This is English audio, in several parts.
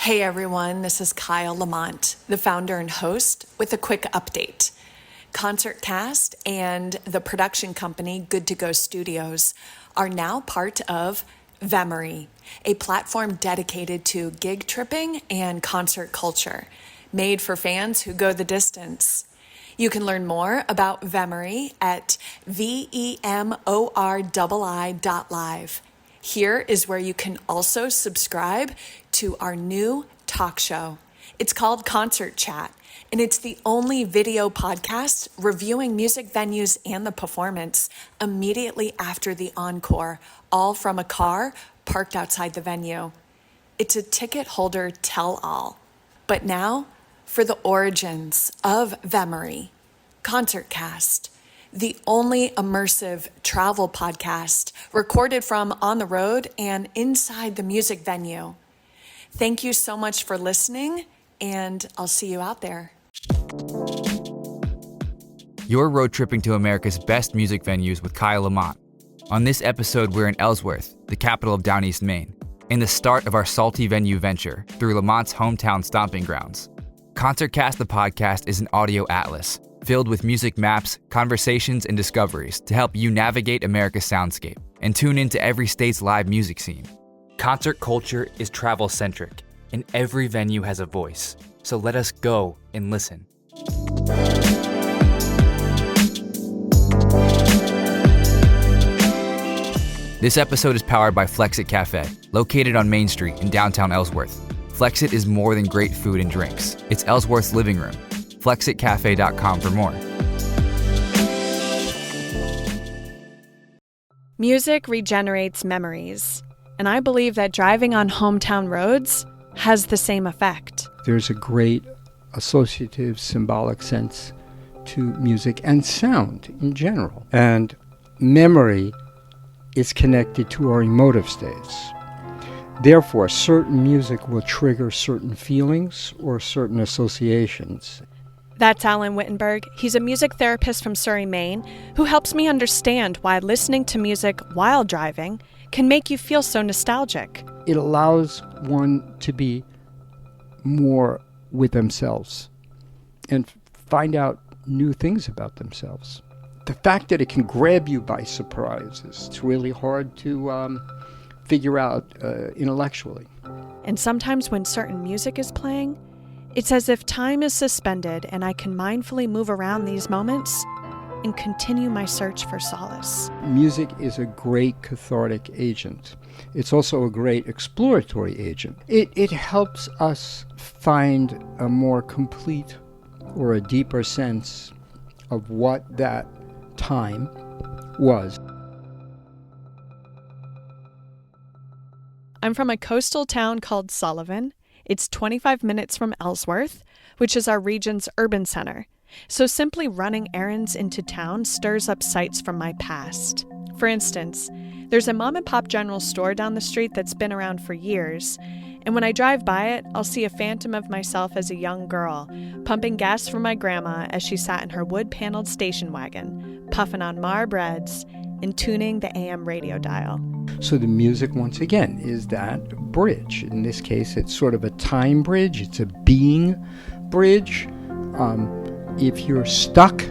Hey everyone, this is Kyle Lamont, the founder and host, with a quick update. Concertcast and the production company Good to Go Studios are now part of Vemory, a platform dedicated to gig tripping and concert culture, made for fans who go the distance. You can learn more about Vemory at VEMORII.live. Here is where you can also subscribe to our new talk show. It's called Concert Chat, and it's the only video podcast reviewing music venues and the performance immediately after the encore, all from a car parked outside the venue. It's a ticket holder tell-all. But now, for the origins of Vemory, Concertcast, the only immersive travel podcast recorded from on the road and inside the music venue. Thank you so much for listening, and I'll see you out there. You're road tripping to America's best music venues with Kyle Lamont. On this episode, we're in Ellsworth, the capital of Downeast, Maine, and the start of our salty venue venture through Lamont's hometown stomping grounds. Concertcast the podcast is an audio atlas filled with music maps, conversations, and discoveries to help you navigate America's soundscape and tune into every state's live music scene. Concert culture is travel-centric, and every venue has a voice. So let us go and listen. This episode is powered by Flexit Cafe, located on Main Street in downtown Ellsworth. Flexit is more than great food and drinks. It's Ellsworth's living room. FlexitCafe.com for more. Music regenerates memories, and I believe that driving on hometown roads has the same effect. There's a great associative, symbolic sense to music and sound in general. And memory is connected to our emotive states. Therefore, certain music will trigger certain feelings or certain associations. That's Alan Wittenberg. He's a music therapist from Surrey, Maine, who helps me understand why listening to music while driving can make you feel so nostalgic. It allows one to be more with themselves and find out new things about themselves. The fact that it can grab you by surprise is really hard to figure out intellectually. And sometimes when certain music is playing, it's as if time is suspended and I can mindfully move around these moments and continue my search for solace. Music is a great cathartic agent. It's also a great exploratory agent. It helps us find a more complete or a deeper sense of what that time was. I'm from a coastal town called Sullivan. It's 25 minutes from Ellsworth, which is our region's urban center. So simply running errands into town stirs up sights from my past. For instance, there's a mom-and-pop general store down the street that's been around for years, and when I drive by it, I'll see a phantom of myself as a young girl, pumping gas for my grandma as she sat in her wood-paneled station wagon, puffing on Marb Reds and tuning the AM radio dial. So the music, once again, is that bridge. In this case, it's sort of a time bridge. It's a being bridge. If you're stuck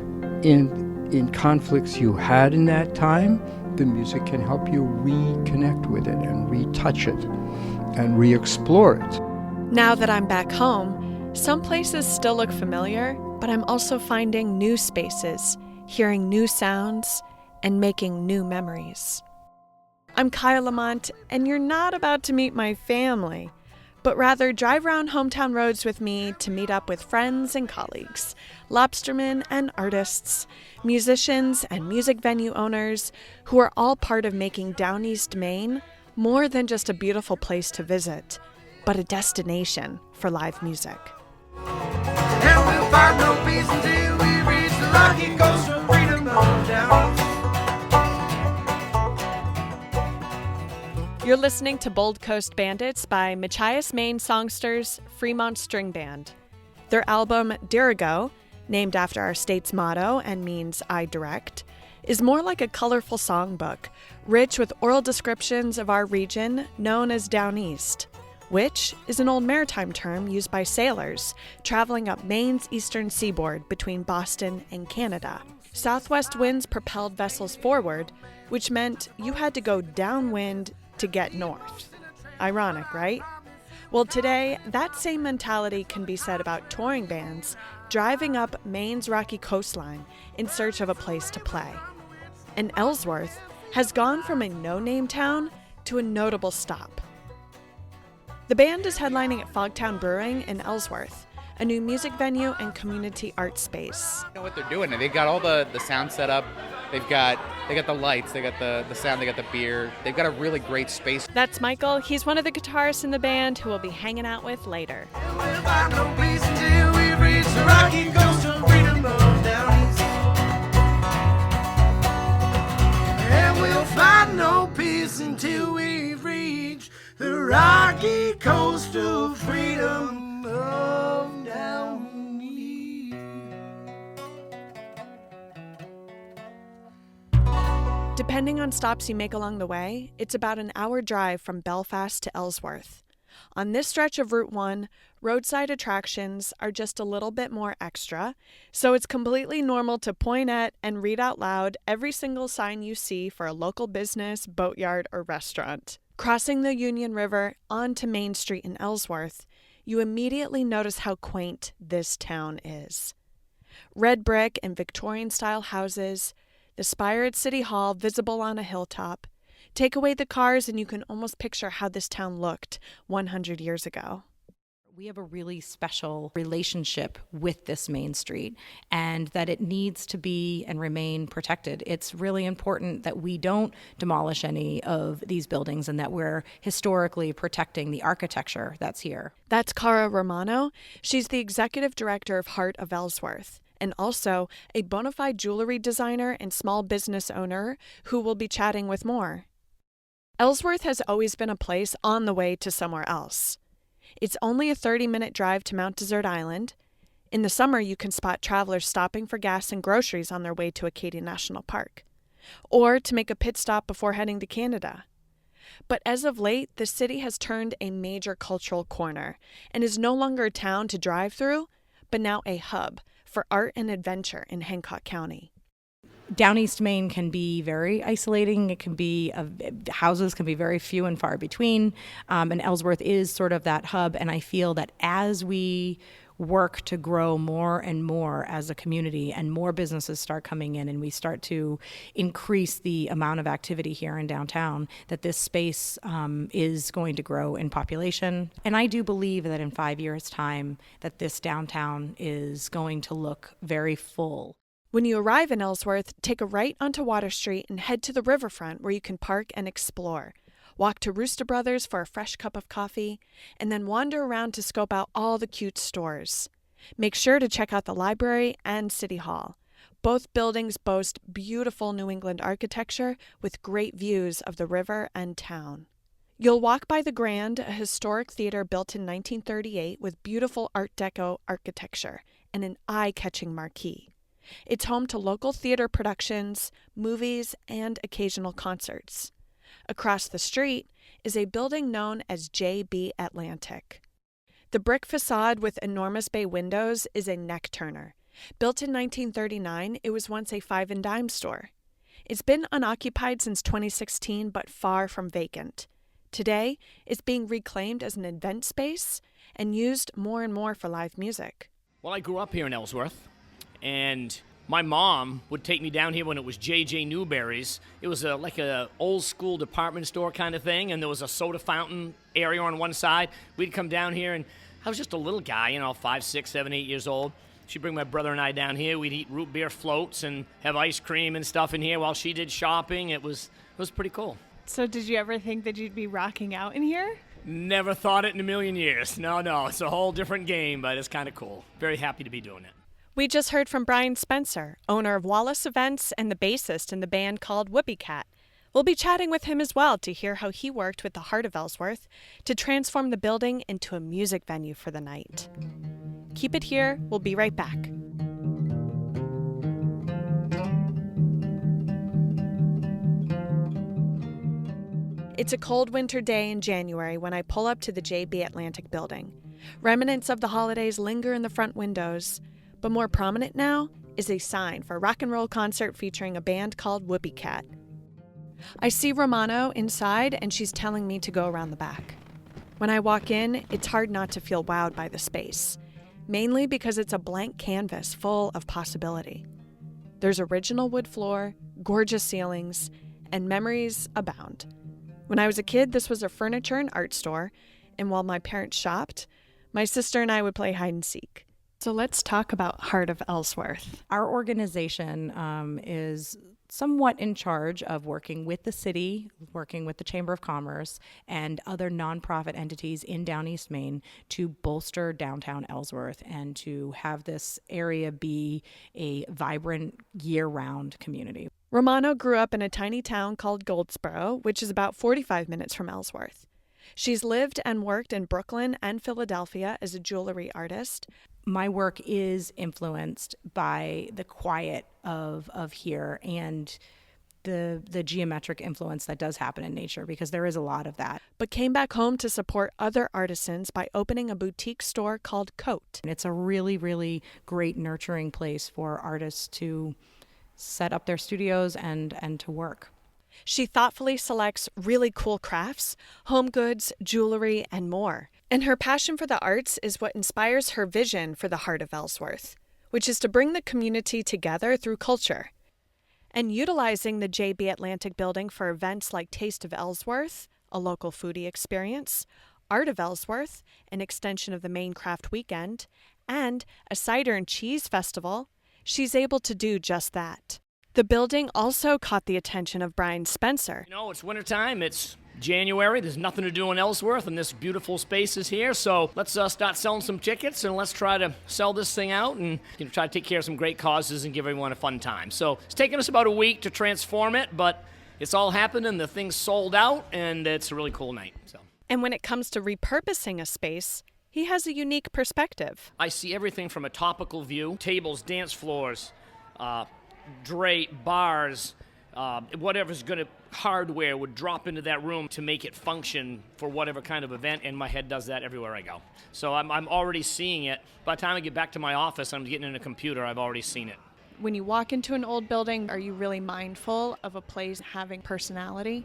in conflicts you had in that time, the music can help you reconnect with it and retouch it and re-explore it. Now that I'm back home, some places still look familiar, but I'm also finding new spaces, hearing new sounds, and making new memories. I'm Kyle Lamont, and you're not about to meet my family, but rather drive around hometown roads with me to meet up with friends and colleagues, Lobstermen and artists, musicians and music venue owners who are all part of making Downeast, Maine more than just a beautiful place to visit, but a destination for live music. And we'll find no peace until we reach the lucky coast of freedom down. You're listening to Bold Coast Bandits by Machias, Maine songsters Fremont String Band. Their album, Dirigo, named after our state's motto and means I direct, is more like a colorful songbook, rich with oral descriptions of our region known as Downeast. which is an old maritime term used by sailors traveling up Maine's eastern seaboard between Boston and Canada. Southwest winds propelled vessels forward, which meant you had to go downwind to get north. Ironic, right? Well, today, that same mentality can be said about touring bands driving up Maine's rocky coastline in search of a place to play. And Ellsworth has gone from a no-name town to a notable stop. The band is headlining at Fogtown Brewing in Ellsworth, a new music venue and community art space. You know what they're doing? They've got all the sound set up. They got the lights, they got the sound, they got the beer. They've got a really great space. That's Michael. He's one of the guitarists in the band who we'll be hanging out with later. And we'll find no peace until we reach the rocky coastal freedom of Downeast. And we'll find no peace until we reach the rocky coastal freedom of Downeast. Depending on stops you make along the way, it's about an hour drive from Belfast to Ellsworth. On this stretch of Route 1, roadside attractions are just a little bit more extra, so it's completely normal to point at and read out loud every single sign you see for a local business, boatyard, or restaurant. Crossing the Union River onto Main Street in Ellsworth, you immediately notice how quaint this town is. Red brick and Victorian-style houses, the spire at City Hall visible on a hilltop. Take away the cars and you can almost picture how this town looked 100 years ago. We have a really special relationship with this Main Street, and that it needs to be and remain protected. It's really important that we don't demolish any of these buildings and that we're historically protecting the architecture that's here. That's Cara Romano. She's the executive director of Heart of Ellsworth, and also a bona fide jewelry designer and small business owner who will be chatting with more. Ellsworth has always been a place on the way to somewhere else. It's only a 30-minute drive to Mount Desert Island. In the summer, you can spot travelers stopping for gas and groceries on their way to Acadia National Park, or to make a pit stop before heading to Canada. But as of late, the city has turned a major cultural corner and is no longer a town to drive through, but now a hub for art and adventure in Hancock County. Downeast, Maine can be very isolating. It can be, houses can be very few and far between. And Ellsworth is sort of that hub. And I feel that as we work to grow more and more as a community and more businesses start coming in and we start to increase the amount of activity here in downtown, that this space is going to grow in population. And I do believe that in 5 years' time that this downtown is going to look very full. When you arrive in Ellsworth, take a right onto Water Street and head to the riverfront where you can park and explore. Walk to Rooster Brothers for a fresh cup of coffee, and then wander around to scope out all the cute stores. Make sure to check out the library and City Hall. Both buildings boast beautiful New England architecture with great views of the river and town. You'll walk by the Grand, a historic theater built in 1938 with beautiful Art Deco architecture and an eye-catching marquee. It's home to local theater productions, movies, and occasional concerts. Across the street is a building known as JB Atlantic. The brick facade with enormous bay windows is a neck-turner. Built in 1939, it was once a five-and-dime store. It's been unoccupied since 2016, but far from vacant. Today, it's being reclaimed as an event space and used more and more for live music. Well, I grew up here in Ellsworth. And my mom would take me down here when it was J.J. Newberry's. It was like a old school department store kind of thing, and there was a soda fountain area on one side. We'd come down here, and I was just a little guy, 5, 6, 7, 8 years old. She'd bring my brother and I down here. We'd eat root beer floats and have ice cream and stuff in here while she did shopping. It was pretty cool. So did you ever think that you'd be rocking out in here? Never thought it in a million years. No, it's a whole different game, but it's kind of cool. Very happy to be doing it. We just heard from Brian Spencer, owner of Wallace Events and the bassist in the band called Whoopee Cat. We'll be chatting with him as well to hear how he worked with the Heart of Ellsworth to transform the building into a music venue for the night. Keep it here. We'll be right back. It's a cold winter day in January when I pull up to the JB Atlantic building. Remnants of the holidays linger in the front windows, but more prominent now is a sign for a rock and roll concert featuring a band called Whoopie Cat. I see Romano inside, and she's telling me to go around the back. When I walk in, it's hard not to feel wowed by the space, mainly because it's a blank canvas full of possibility. There's original wood floor, gorgeous ceilings, and memories abound. When I was a kid, this was a furniture and art store, and while my parents shopped, my sister and I would play hide and seek. So let's talk about Heart of Ellsworth. Our organization is somewhat in charge of working with the city, working with the Chamber of Commerce, and other nonprofit entities in Downeast, Maine to bolster downtown Ellsworth and to have this area be a vibrant year-round community. Romano grew up in a tiny town called Goldsboro, which is about 45 minutes from Ellsworth. She's lived and worked in Brooklyn and Philadelphia as a jewelry artist. My work is influenced by the quiet of here and the geometric influence that does happen in nature, because there is a lot of that. But came back home to support other artisans by opening a boutique store called Coat. And it's a really, really great nurturing place for artists to set up their studios and to work. She thoughtfully selects really cool crafts, home goods, jewelry, and more. And her passion for the arts is what inspires her vision for the Heart of Ellsworth, which is to bring the community together through culture. And utilizing the JB Atlantic building for events like Taste of Ellsworth, a local foodie experience, Art of Ellsworth, an extension of the Maine Craft Weekend, and a cider and cheese festival, she's able to do just that. The building also caught the attention of Brian Spencer. You know, it's wintertime, it's January, there's nothing to do in Ellsworth, and this beautiful space is here, so let's start selling some tickets, and let's try to sell this thing out and try to take care of some great causes and give everyone a fun time. So it's taken us about a week to transform it, but it's all happened, and the thing's sold out, and it's a really cool night. So. And when it comes to repurposing a space, he has a unique perspective. I see everything from a topical view, tables, dance floors, drape, bars, whatever's going to hardware would drop into that room to make it function for whatever kind of event, and my head does that everywhere I go. So I'm already seeing it. By the time I get back to my office, I'm getting in a computer, I've already seen it. When you walk into an old building, are you really mindful of a place having personality?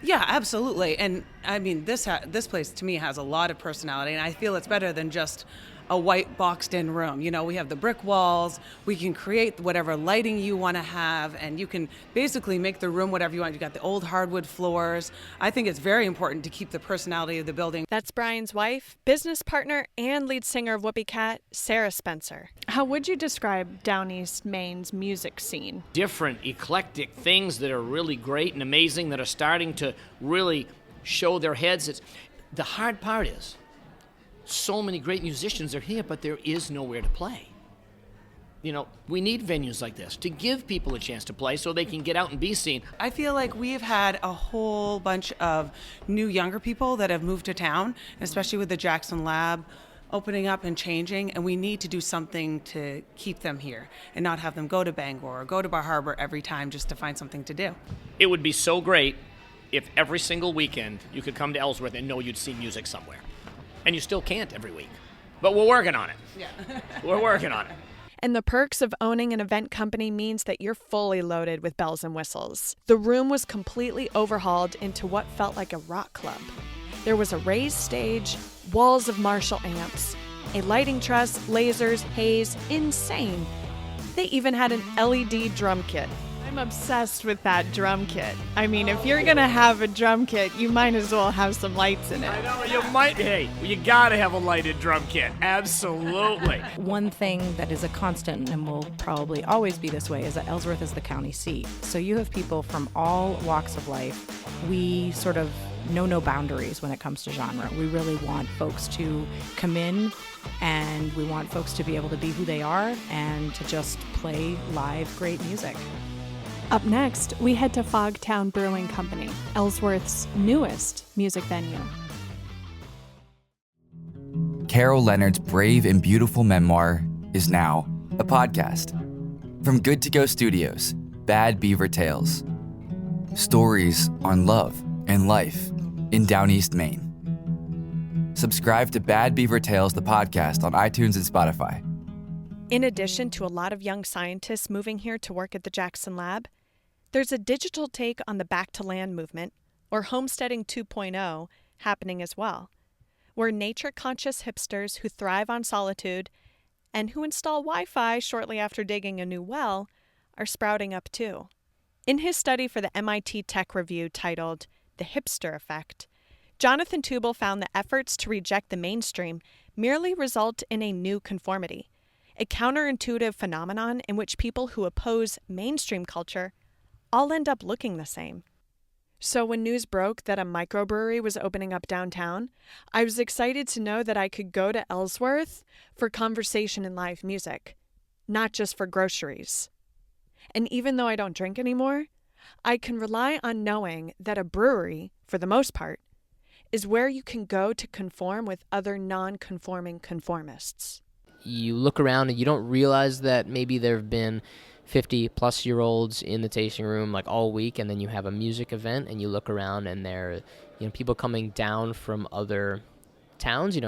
Yeah, absolutely. And I mean, this place to me has a lot of personality, and I feel it's better than just a white boxed-in room. You know, we have the brick walls. We can create whatever lighting you want to have, and you can basically make the room whatever you want. You got the old hardwood floors. I think it's very important to keep the personality of the building. That's Brian's wife, business partner, and lead singer of Whoopie Cat, Sarah Spencer. How would you describe Downeast, Maine's music scene? Different, eclectic things that are really great and amazing that are starting to really show their heads. The hard part is, so many great musicians are here, but there is nowhere to play. You know, we need venues like this to give people a chance to play so they can get out and be seen. I feel like we've had a whole bunch of new younger people that have moved to town, especially with the Jackson Lab opening up and changing, and we need to do something to keep them here and not have them go to Bangor or go to Bar Harbor every time just to find something to do. It would be so great if every single weekend you could come to Ellsworth and know you'd see music somewhere. And you still can't every week. But we're working on it. Yeah. We're working on it. And the perks of owning an event company means that you're fully loaded with bells and whistles. The room was completely overhauled into what felt like a rock club. There was a raised stage, walls of Marshall amps, a lighting truss, lasers, haze, insane. They even had an LED drum kit. I'm obsessed with that drum kit. I mean, if you're gonna have a drum kit, you might as well have some lights in it. I know, you might. Hey, you gotta have a lighted drum kit. Absolutely. One thing that is a constant and will probably always be this way is that Ellsworth is the county seat. So you have people from all walks of life. We sort of know no boundaries when it comes to genre. We really want folks to come in, and we want folks to be able to be who they are and to just play live great music. Up next, we head to Fogtown Brewing Company, Ellsworth's newest music venue. Carol Leonard's brave and beautiful memoir is now a podcast. From Good to Go Studios, Bad Beaver Tales. Stories on love, and life in Downeast, Maine. Subscribe to Bad Beaver Tales, the podcast, on iTunes and Spotify. In addition to a lot of young scientists moving here to work at the Jackson Lab, there's a digital take on the Back to Land movement, or Homesteading 2.0, happening as well, where nature-conscious hipsters who thrive on solitude and who install Wi-Fi shortly after digging a new well are sprouting up too. In his study for the MIT Tech Review titled The Hipster Effect, Jonathan Tubal found that efforts to reject the mainstream merely result in a new conformity, a counterintuitive phenomenon in which people who oppose mainstream culture all end up looking the same. So when news broke that a microbrewery was opening up downtown, I was excited to know that I could go to Ellsworth for conversation and live music, not just for groceries. And even though I don't drink anymore, I can rely on knowing that a brewery, for the most part, is where you can go to conform with other non-conforming conformists. You look around and you don't realize that maybe there have been 50-plus-year-olds in the tasting room like all week, and then you have a music event and you look around and there are people coming down from other towns,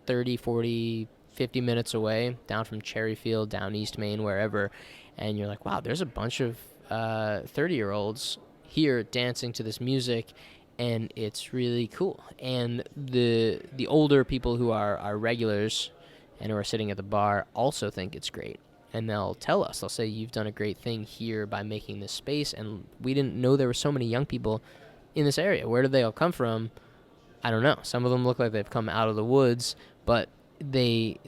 30, 40, 50 minutes away, down from Cherryfield, Downeast, Maine, wherever, and you're like, wow, there's a bunch of 30-year-olds here dancing to this music, and it's really cool. And the older people who are regulars and who are sitting at the bar also think it's great. And they'll tell us, they'll say, you've done a great thing here by making this space, and we didn't know there were so many young people in this area. Where did they all come from? I don't know. Some of them look like they've come out of the woods, but they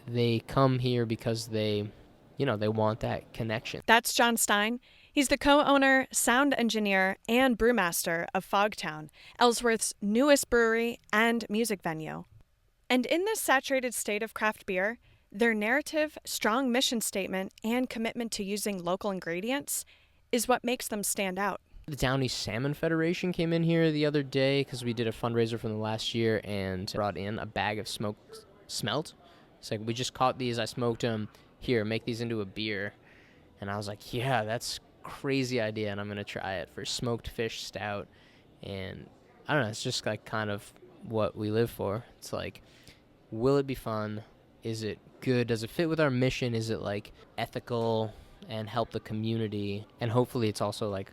come here because they want that connection. That's John Stein. He's the co-owner, sound engineer, and brewmaster of Fogtown, Ellsworth's newest brewery and music venue. And in this saturated state of craft beer, their narrative, strong mission statement, and commitment to using local ingredients is what makes them stand out. The Downeast Salmon Federation came in here the other day because we did a fundraiser from the last year and brought in a bag of smoked smelt. It's like, we just caught these, I smoked them, here, make these into a beer. And I was like, yeah, that's crazy idea, and I'm going to try it for smoked fish stout. And I don't know, it's just like kind of what we live for. It's like, will it be fun? Is it good? Does it fit with our mission? Is it like ethical and help the community? And hopefully it's also like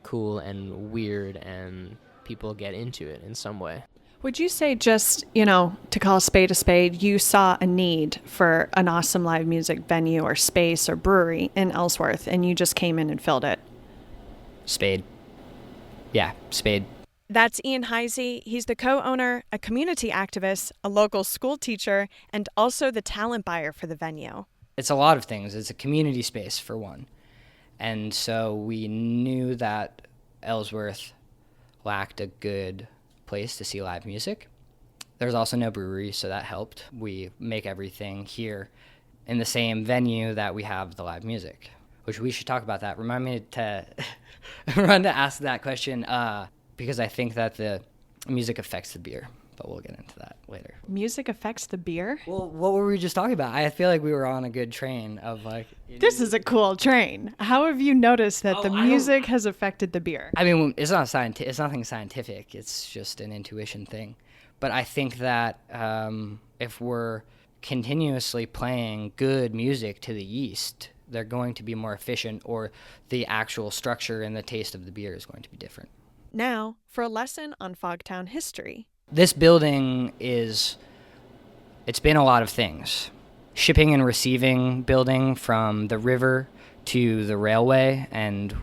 cool and weird and people get into it in some way. Would you say just, to call a spade, you saw a need for an awesome live music venue or space or brewery in Ellsworth and you just came in and filled it? Spade. Yeah, spade. That's Ian Heisey. He's the co-owner, a community activist, a local school teacher, and also the talent buyer for the venue. It's a lot of things. It's a community space, for one. And so we knew that Ellsworth lacked a good place to see live music. There's also no brewery, so that helped. We make everything here in the same venue that we have the live music, which we should talk about that. Remind me to run to ask that question, because I think that the music affects the beer, but we'll get into that later. Music affects the beer? Well, what were we just talking about? I feel like we were on a good train of like... This is a cool train. How have you noticed that the music has affected the beer? I mean, it's not it's nothing scientific. It's just an intuition thing. But I think that if we're continuously playing good music to the yeast, they're going to be more efficient, or the actual structure and the taste of the beer is going to be different. Now, for a lesson on Fogtown history. This building it's been a lot of things. Shipping and receiving building from the river to the railway, and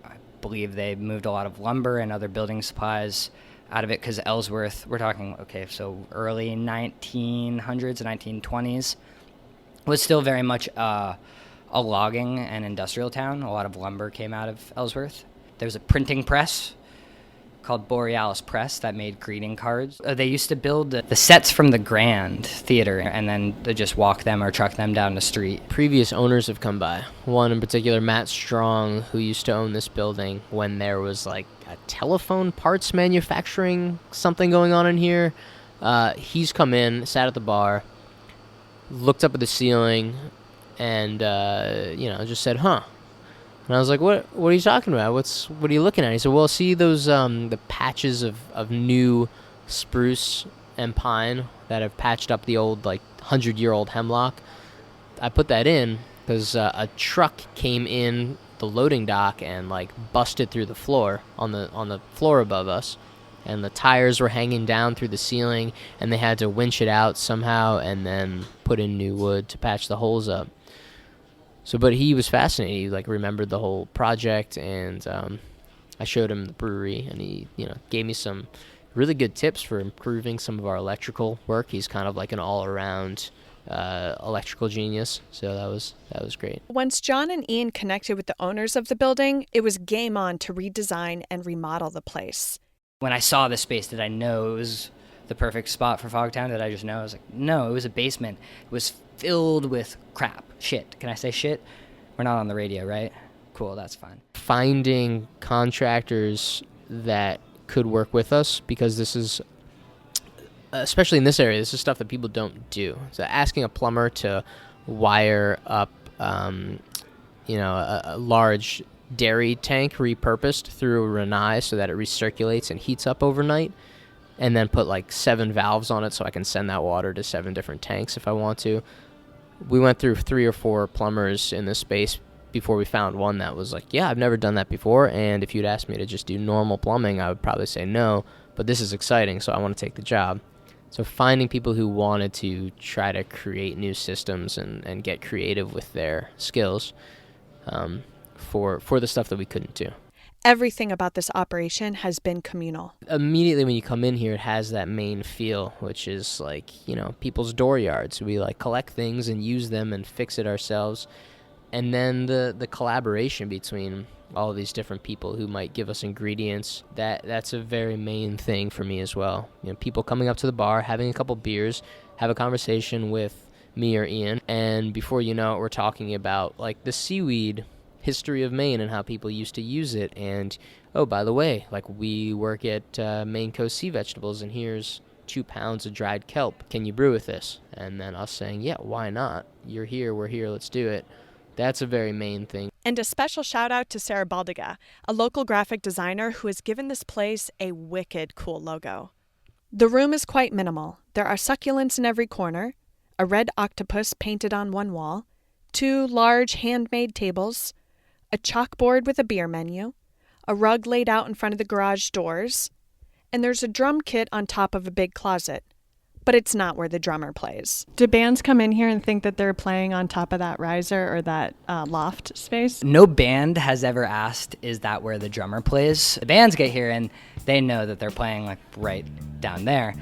I believe they moved a lot of lumber and other building supplies out of it, because Ellsworth, we're talking, so early 1900s and 1920s, was still very much a logging and industrial town. A lot of lumber came out of Ellsworth. There's a printing press called Borealis Press that made greeting cards. They used to build the sets from the Grand Theater and then they just walk them or truck them down the street. Previous owners have come by. One in particular, Matt Strong, who used to own this building when there was like a telephone parts manufacturing something going on in here. He's come in, sat at the bar, looked up at the ceiling, and just said, And I was like, what are you talking about? What are you looking at? He said, well, see those the patches of new spruce and pine that have patched up the old, like, 100-year-old hemlock? I put that in because a truck came in the loading dock and, like, busted through the floor on the floor above us. And the tires were hanging down through the ceiling, and they had to winch it out somehow and then put in new wood to patch the holes up. So, but he was fascinated. He, like, remembered the whole project, and I showed him the brewery, and he, gave me some really good tips for improving some of our electrical work. He's kind of like an all-around electrical genius, so that was great. Once John and Ian connected with the owners of the building, it was game on to redesign and remodel the place. When I saw the space, did I know it was the perfect spot for Fogtown? Did I just know? I was like, no, it was a basement. It was filled with crap. Shit. Can I say shit? We're not on the radio, right? Cool, that's fine. Finding contractors that could work with us, because this is, especially in this area, this is stuff that people don't do. So asking a plumber to wire up, a large dairy tank repurposed through a Renai so that it recirculates and heats up overnight, and then put like 7 valves on it so I can send that water to 7 different tanks if I want to. We went through 3 or 4 plumbers in this space before we found one that was like, yeah, I've never done that before, and if you'd asked me to just do normal plumbing, I would probably say no, but this is exciting, so I want to take the job. So finding people who wanted to try to create new systems and get creative with their skills for the stuff that we couldn't do. Everything about this operation has been communal. Immediately when you come in here, it has that Maine feel, which is like, people's dooryards. We like collect things and use them and fix it ourselves. And then the collaboration between all of these different people who might give us ingredients, that's a very Maine thing for me as well. People coming up to the bar, having a couple beers, have a conversation with me or Ian, and before you know it, we're talking about like the seaweed history of Maine and how people used to use it. And, oh, by the way, like we work at Maine Coast Sea Vegetables, and here's 2 pounds of dried kelp. Can you brew with this? And then us saying, yeah, why not? You're here, we're here, let's do it. That's a very Maine thing. And a special shout out to Sarah Baldiga, a local graphic designer who has given this place a wicked cool logo. The room is quite minimal. There are succulents in every corner, a red octopus painted on one wall, 2 large handmade tables, a chalkboard with a beer menu, a rug laid out in front of the garage doors, and there's a drum kit on top of a big closet. But it's not where the drummer plays. Do bands come in here and think that they're playing on top of that riser or that loft space? No band has ever asked, is that where the drummer plays? The bands get here and they know that they're playing like right down there,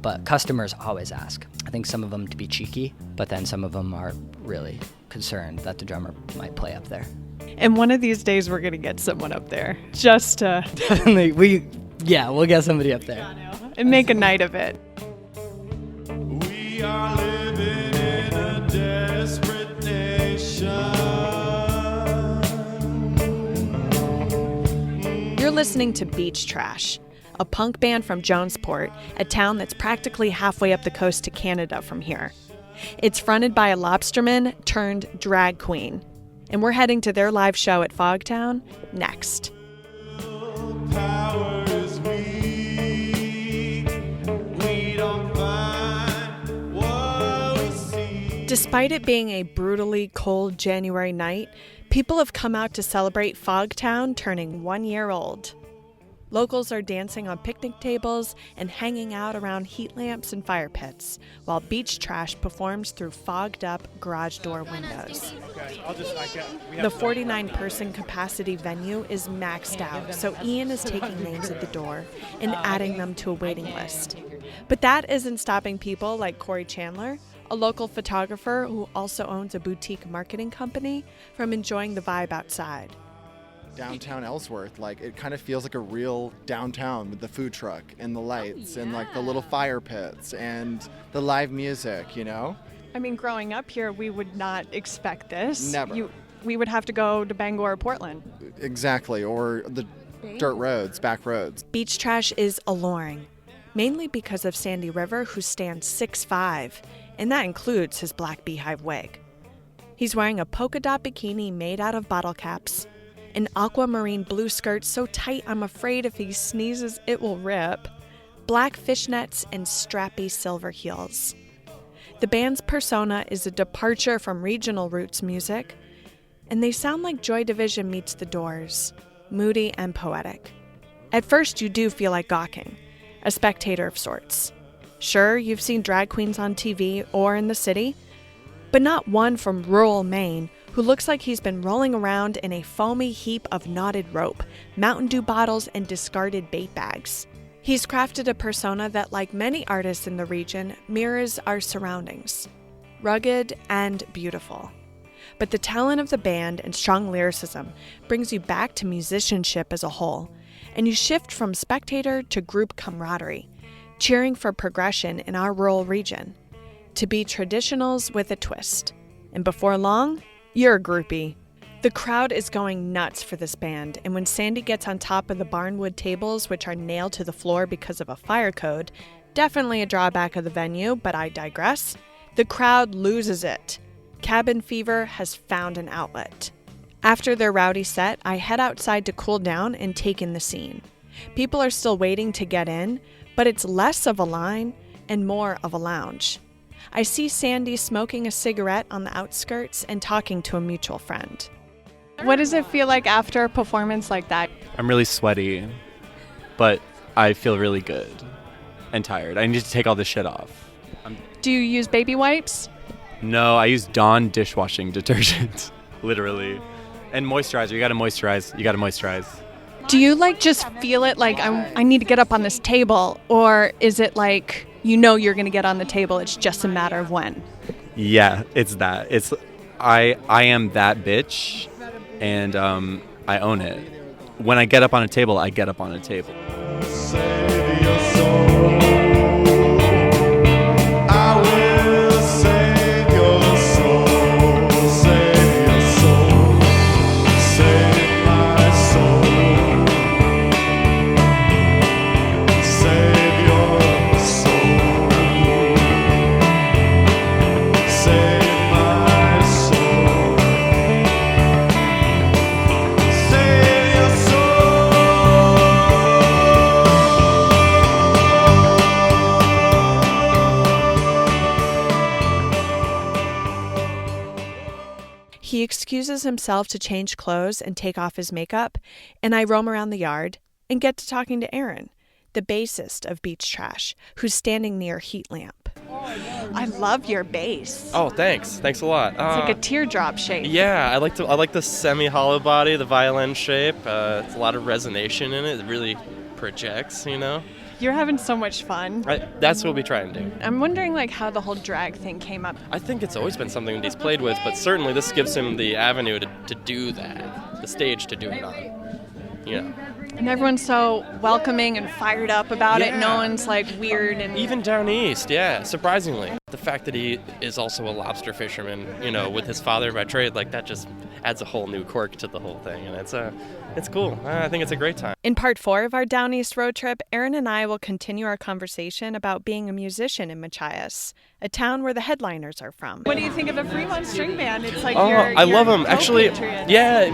but customers always ask. I think some of them to be cheeky, but then some of them are really concerned that the drummer might play up there. And one of these days we're going to get someone up there just to... Definitely. We'll get somebody up there. And make a night of it. We are living in a desperate nation. You're listening to Beach Trash, a punk band from Jonesport, a town that's practically halfway up the coast to Canada from here. It's fronted by a lobsterman turned drag queen, and we're heading to their live show at Fogtown next. Power is weak. We don't find what we see. Despite it being a brutally cold January night, people have come out to celebrate Fogtown turning 1 year old. Locals are dancing on picnic tables and hanging out around heat lamps and fire pits, while Beach Trash performs through fogged-up garage door windows. The 49-person capacity venue is maxed out, so Ian is taking names at the door and adding them to a waiting list. But that isn't stopping people like Corey Chandler, a local photographer who also owns a boutique marketing company, from enjoying the vibe outside. Downtown Ellsworth, like it kind of feels like a real downtown with the food truck and the lights and like the little fire pits and the live music, I mean, growing up here, we would not expect this. Never. We would have to go to Bangor or Portland. Exactly, or the dirt roads, back roads. Beach Trash is alluring, mainly because of Sandy River, who stands 6'5", and that includes his black beehive wig. He's wearing a polka dot bikini made out of bottle caps, an aquamarine blue skirt so tight I'm afraid if he sneezes it will rip, black fishnets, and strappy silver heels. The band's persona is a departure from regional roots music, and they sound like Joy Division meets The Doors, moody and poetic. At first, you do feel like gawking, a spectator of sorts. Sure, you've seen drag queens on TV or in the city, but not one from rural Maine who looks like he's been rolling around in a foamy heap of knotted rope, Mountain Dew bottles, and discarded bait bags. He's crafted a persona that, like many artists in the region, mirrors our surroundings, rugged and beautiful. But the talent of the band and strong lyricism brings you back to musicianship as a whole, and you shift from spectator to group camaraderie, cheering for progression in our rural region, to be traditionals with a twist. And before long, you're a groupie. The crowd is going nuts for this band, and when Sandy gets on top of the barnwood tables, which are nailed to the floor because of a fire code, definitely a drawback of the venue, but I digress, the crowd loses it. Cabin fever has found an outlet. After their rowdy set, I head outside to cool down and take in the scene. People are still waiting to get in, but it's less of a line and more of a lounge. I see Sandy smoking a cigarette on the outskirts and talking to a mutual friend. What does it feel like after a performance like that? I'm really sweaty, but I feel really good and tired. I need to take all this shit off. Do you use baby wipes? No, I use Dawn dishwashing detergent, literally. And moisturizer. You gotta moisturize. Do you just feel it like I need to get up on this table, or is it like you know you're going to get on the table, it's just a matter of when? Yeah, it's that. I am that bitch, and I own it. When I get up on a table, I get up on a table. Save your soul. I will save your soul. Save your soul. Save my soul. Save your soul. Save my soul. Save your soul. He excuses himself to change clothes and take off his makeup, and I roam around the yard and get to talking to Aaron, the bassist of Beach Trash, who's standing near a heat lamp. I love your bass. Oh, thanks. Thanks a lot. It's like a teardrop shape. Yeah, I like the semi-hollow body, the violin shape. It's a lot of resonation in it. It really projects, you know. You're having so much fun. That's what we try and do. I'm wondering how the whole drag thing came up. I think it's always been something that he's played with, but certainly this gives him the avenue to do that, the stage to do it on. You know. And everyone's so welcoming and fired up about it. No one's weird and even Downeast, yeah, surprisingly. The fact that he is also a lobster fisherman, with his father by trade, that just adds a whole new quirk to the whole thing, and it's cool. I think it's a great time. In part 4 of our Downeast road trip, Aaron and I will continue our conversation about being a musician in Machias, a town where the headliners are from. What do you think of the Fremont String Band? It's I love them. Actually, yeah,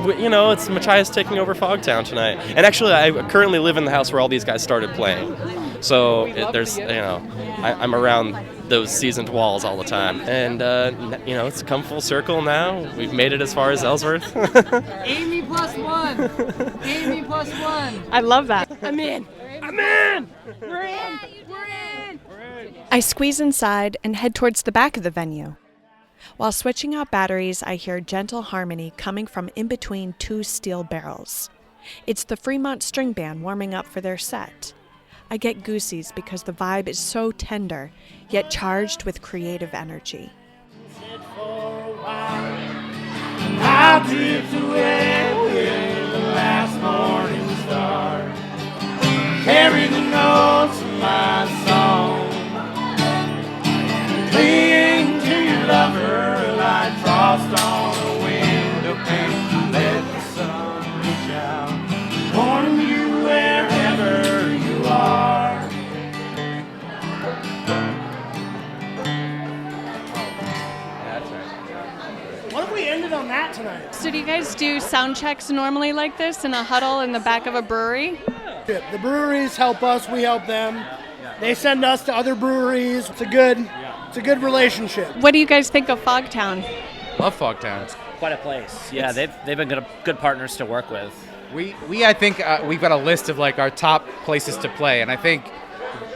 it's Machias taking over Fogtown tonight. And actually, I currently live in the house where all these guys started playing. So I'm around those seasoned walls all the time. And, it's come full circle now. We've made it as far as Ellsworth. Amy +1. Amy +1. I love that. I'm in. We're in. I squeeze inside and head towards the back of the venue. While switching out batteries, I hear gentle harmony coming from in between 2 steel barrels. It's the Fremont String Band warming up for their set. I get goosies because the vibe is so tender, yet charged with creative energy. I drift away with the last morning star. Carry the notes of my song. Cling to your lover like frost on a window pane. Let the sun reach out, warm you wherever you are. What if we ended on that tonight. So do you guys do sound checks normally like this in a huddle in the back of a brewery? The breweries help us, we help them. They send us to other breweries. It's a good relationship. What do you guys think of Fogtown? Love Fogtown. Quite a place. Yeah, they've been good partners to work with. We I think we've got a list of like our top places to play, and I think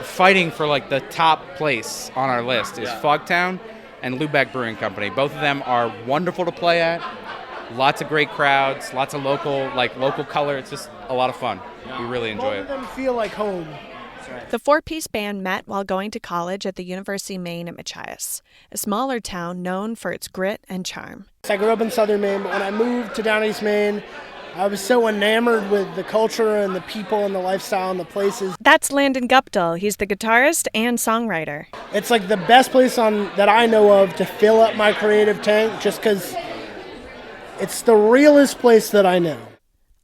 fighting for like the top place on our list is Fogtown and Lubbock Brewing Company. Both of them are wonderful to play at. Lots of great crowds, lots of local color. It's just a lot of fun. We really enjoy it. Both of them feel like home. The four-piece band met while going to college at the University of Maine at Machias, a smaller town known for its grit and charm. I grew up in southern Maine, but when I moved to Downeast, Maine, I was so enamored with the culture and the people and the lifestyle and the places. That's Landon Guptill. He's the guitarist and songwriter. It's like the best place that I know of to fill up my creative tank, just because it's the realest place that I know.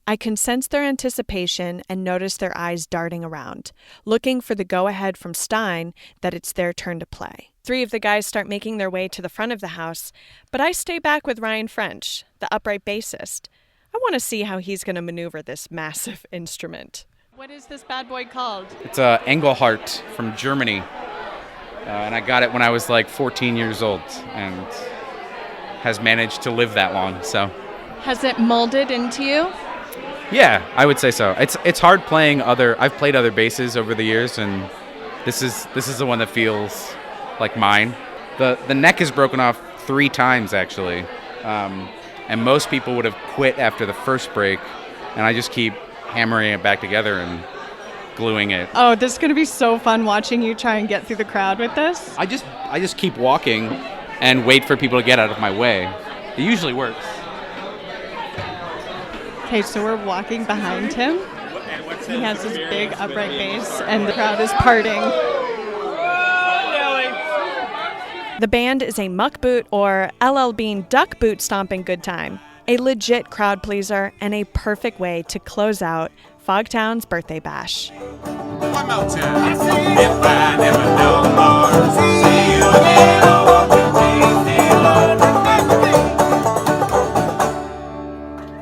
I can sense their anticipation and notice their eyes darting around, looking for the go-ahead from Stein that it's their turn to play. 3 of the guys start making their way to the front of the house, but I stay back with Ryan French, the upright bassist. I want to see how he's going to maneuver this massive instrument. What is this bad boy called? It's a Engelhardt from Germany, and I got it when I was like 14 years old, and has managed to live that long. So, has it molded into you? Yeah, I would say so. It's hard playing I've played other basses over the years, and this is the one that feels like mine. The neck is broken off 3 times actually, and most people would have quit after the first break, and I just keep hammering it back together and gluing it. Oh, this is going to be so fun watching you try and get through the crowd with this. I just keep walking and wait for people to get out of my way. It usually works. Okay, so we're walking behind him. He has this big upright bass, and the crowd is parting. The band is a muck boot or LL Bean duck boot stomping good time, a legit crowd pleaser, and a perfect way to close out Fogtown's birthday bash. One more time. If I never know more, see you again, I want to be there.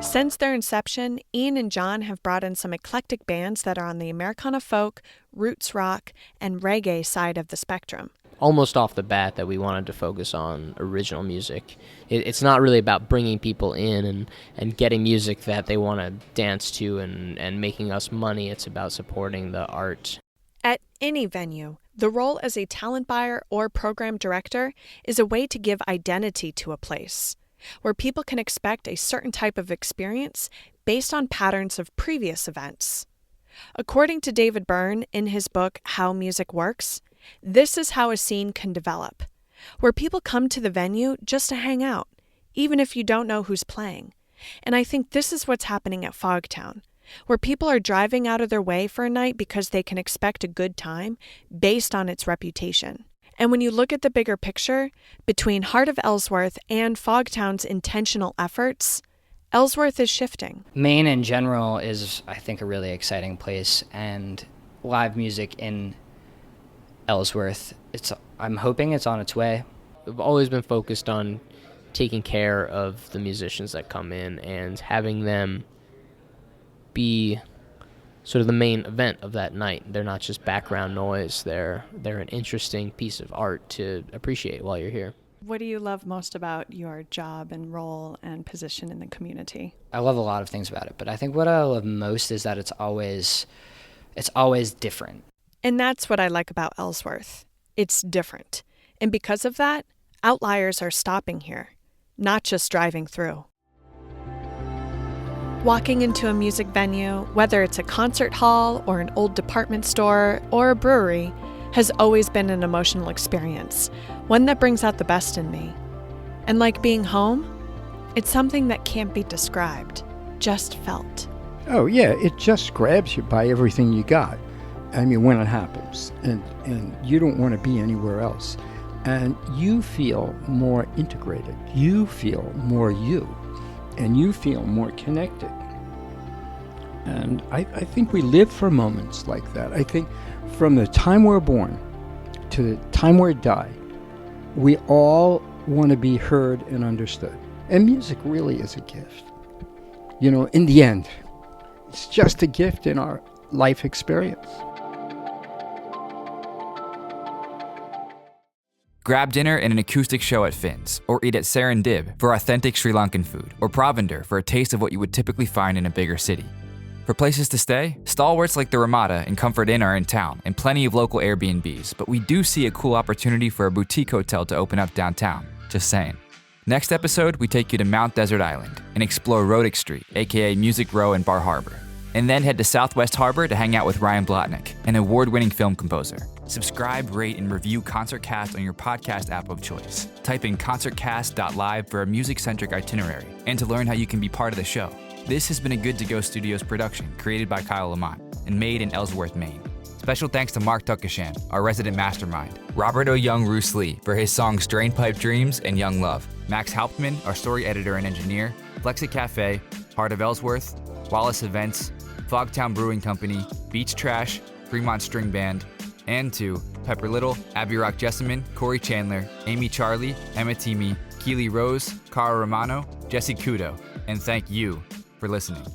Since their inception, Ian and John have brought in some eclectic bands that are on the Americana folk, roots rock, and reggae side of the spectrum. Almost off the bat that we wanted to focus on original music. It's not really about bringing people in and getting music that they want to dance to and making us money. It's about supporting the art. At any venue, the role as a talent buyer or program director is a way to give identity to a place, where people can expect a certain type of experience based on patterns of previous events. According to David Byrne in his book, How Music Works, this is how a scene can develop, where people come to the venue just to hang out, even if you don't know who's playing. And I think this is what's happening at Fogtown, where people are driving out of their way for a night because they can expect a good time based on its reputation. And when you look at the bigger picture, between Heart of Ellsworth and Fogtown's intentional efforts, Ellsworth is shifting. Maine in general is, I think, a really exciting place, and live music in Ellsworth, I'm hoping it's on its way. We've always been focused on taking care of the musicians that come in and having them be sort of the main event of that night. They're not just background noise. They're an interesting piece of art to appreciate while you're here. What do you love most about your job and role and position in the community? I love a lot of things about it, but I think what I love most is that it's always different. And that's what I like about Ellsworth. It's different. And because of that, outliers are stopping here, not just driving through. Walking into a music venue, whether it's a concert hall or an old department store or a brewery, has always been an emotional experience, one that brings out the best in me. And like being home, it's something that can't be described, just felt. Oh yeah, it just grabs you by everything you got. I mean, when it happens, and you don't want to be anywhere else. And you feel more integrated. You feel more you. And you feel more connected. And I think we live for moments like that. I think from the time we're born to the time we die, we all want to be heard and understood. And music really is a gift. You know, in the end, it's just a gift in our life experience. Grab dinner and an acoustic show at Finn's, or eat at Serendib for authentic Sri Lankan food, or Provender for a taste of what you would typically find in a bigger city. For places to stay, stalwarts like the Ramada and Comfort Inn are in town, and plenty of local Airbnbs, but we do see a cool opportunity for a boutique hotel to open up downtown. Just saying. Next episode, we take you to Mount Desert Island and explore Rodick Street, aka Music Row and Bar Harbor, and then head to Southwest Harbor to hang out with Ryan Blotnick, an award-winning film composer. Subscribe, rate, and review ConcertCast on your podcast app of choice. Type in concertcast.live for a music-centric itinerary and to learn how you can be part of the show. This has been a Good To Go Studios production created by Kyle Lamont and made in Ellsworth, Maine. Special thanks to Mark Tuckashan, our resident mastermind, Robert O. Young Roos Lee for his songs Drainpipe Dreams and Young Love, Max Hauptman, our story editor and engineer, Flexit Cafe, Heart of Ellsworth, Wallace Events, Fogtown Brewing Company, Beach Trash, Fremont String Band, and to Pepper Little, Abby Rock Jessamine, Corey Chandler, Amy Charlie, Emma Teamy, Keely Rose, Cara Romano, Jesse Kudo, and thank you for listening.